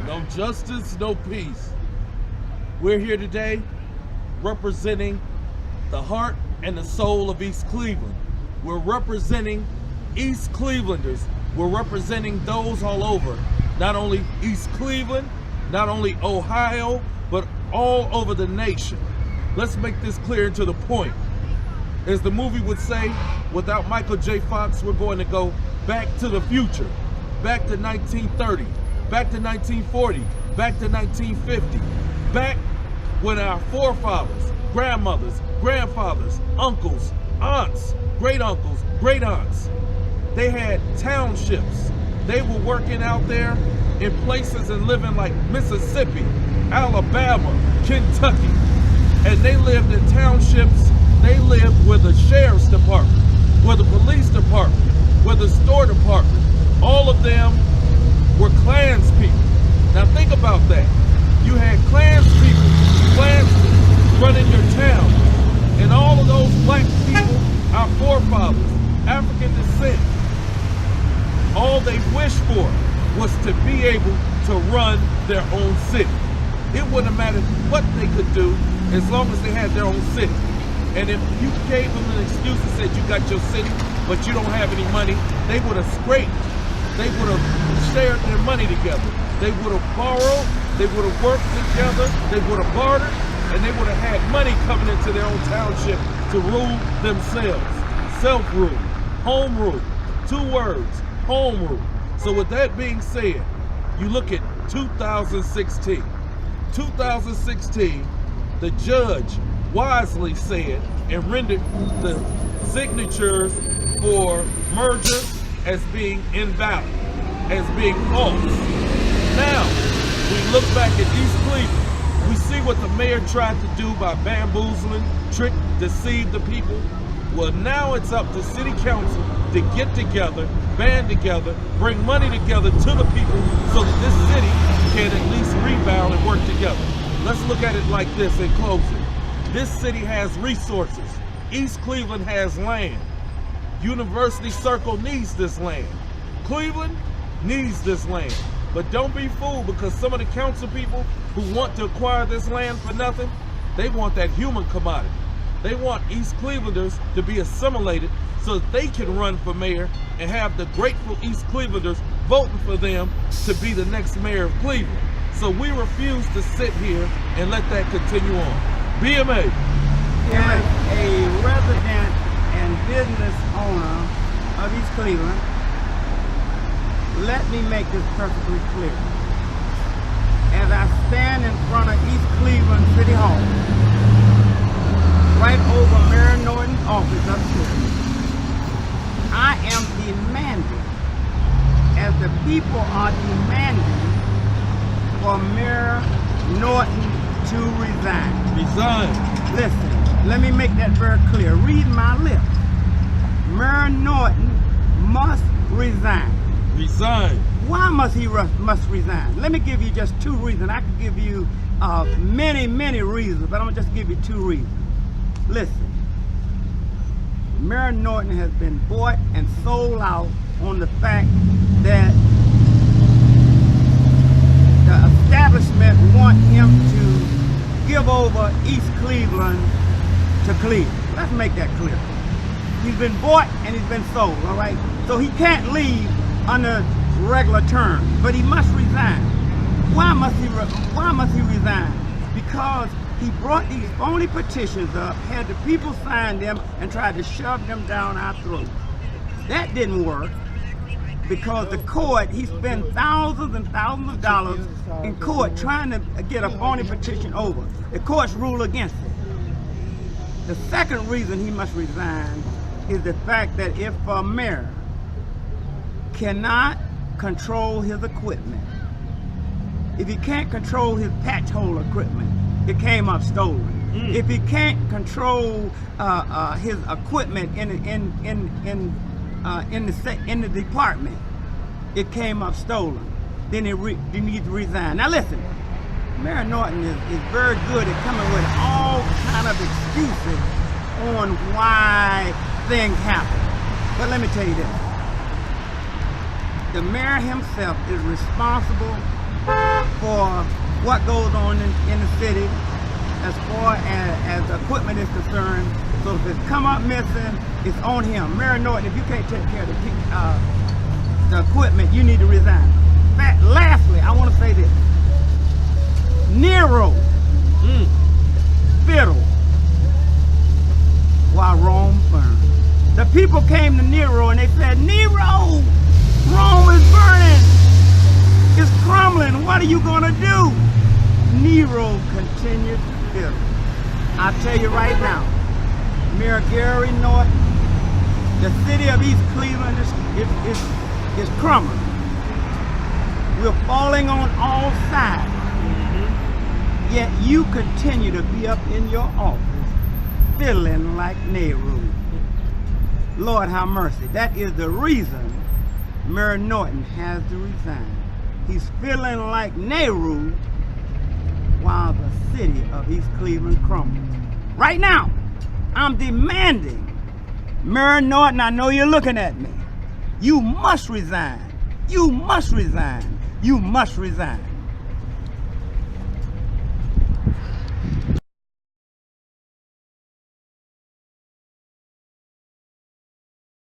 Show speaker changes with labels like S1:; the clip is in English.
S1: No justice, no peace. We're here today representing the heart and the soul of East Cleveland. We're representing East Clevelanders. We're representing those all over, not only East Cleveland, not only Ohio, but all over the nation. Let's make this clear and to the point. As the movie would say, without Michael J. Fox, we're going to go back to the future, back to 1930, back to 1940, back to 1950, back when our forefathers, grandmothers, grandfathers, uncles, aunts, great uncles, great aunts, they had townships. They were working out there in places and living like Mississippi, Alabama, Kentucky, and they lived in townships. They lived with the sheriff's department, with the police department, with the store department. All of them were Klans people. Now think about that. You had Klans people, Klansmen running your town, and all of those black people, our forefathers, African descent, all they wished for was to be able to run their own city. It wouldn't have mattered what they could do as long as they had their own city. And if you gave them an excuse and said you got your city, but you don't have any money, they would have scraped. They would have shared their money together. They would have borrowed, they would have worked together, they would have bartered, and they would have had money coming into their own township to rule themselves. Self-rule, home rule, 2 words, home rule. So with that being said, you look at 2016. 2016, the judge wisely said and rendered the signatures for merger as being invalid, as being false. Now, we look back at East Cleveland. We see what the mayor tried to do by bamboozling, trick, deceive the people. Well, now it's up to city council to get together, band together, bring money together to the people so that this city can at least rebound and work together. Let's look at it like this in closing. This city has resources. East Cleveland has land. University Circle needs this land. Cleveland needs this land. But don't be fooled, because some of the council people who want to acquire this land for nothing, they want that human commodity. They want East Clevelanders to be assimilated so that they can run for mayor and have the grateful East Clevelanders voting for them to be the next mayor of Cleveland. So we refuse to sit here and let that continue on. BMA.
S2: As a resident and business owner of East Cleveland, let me make this perfectly clear. As I stand in front of East Cleveland City Hall, right over Mayor Norton's office upstairs, I am demanding, as the people are demanding, for Mayor Norton to resign.
S1: Resign.
S2: Listen, let me make that very clear. Read my lips. Mayor Norton must resign.
S1: Resign.
S2: Why must he must resign? Let me give you just 2 reasons. I could give you many, many reasons, but I'm gonna just give you 2 reasons. Listen, Mayor Norton has been bought and sold out on the fact that the establishment want him to give over East Cleveland to Cleveland. Let's make that clear. He's been bought and he's been sold, all right? So he can't leave under regular terms, but he must resign. Why must he resign? Because he brought these phony petitions up, had the people sign them, and tried to shove them down our throats. That didn't work, because the court, he spent thousands and thousands of dollars in court trying to get a phony petition over. The courts ruled against it. The second reason he must resign is the fact that if a mayor cannot control his equipment, if he can't control his patch hole equipment, it came up stolen. If he can't control his equipment in the department, it came up stolen. Then he needs to resign. Now listen, Mayor Norton is very good at coming with all kind of excuses on why things happen. But let me tell you this. The mayor himself is responsible for what goes on in the city as far as equipment is concerned. So if it's come up missing, it's on him. Mayor Norton, if you can't take care of the equipment, you need to resign. Lastly, I want to say this. Nero fiddle while Rome burned. The people came to Nero and they said, Nero, Rome is burning. It's crumbling. What are you going to do? Nero continued to fiddle. I'll tell you right now, Mayor Gary Norton, the city of East Cleveland is crumbling. We're falling on all sides. Yet you continue to be up in your office, fiddling like Nero. Lord have mercy. That is the reason Mayor Norton has to resign. He's fiddling like Nero while the city of East Cleveland crumbles. Right now, I'm demanding, Mayor Norton, I know you're looking at me. You must resign. You must resign. You must resign.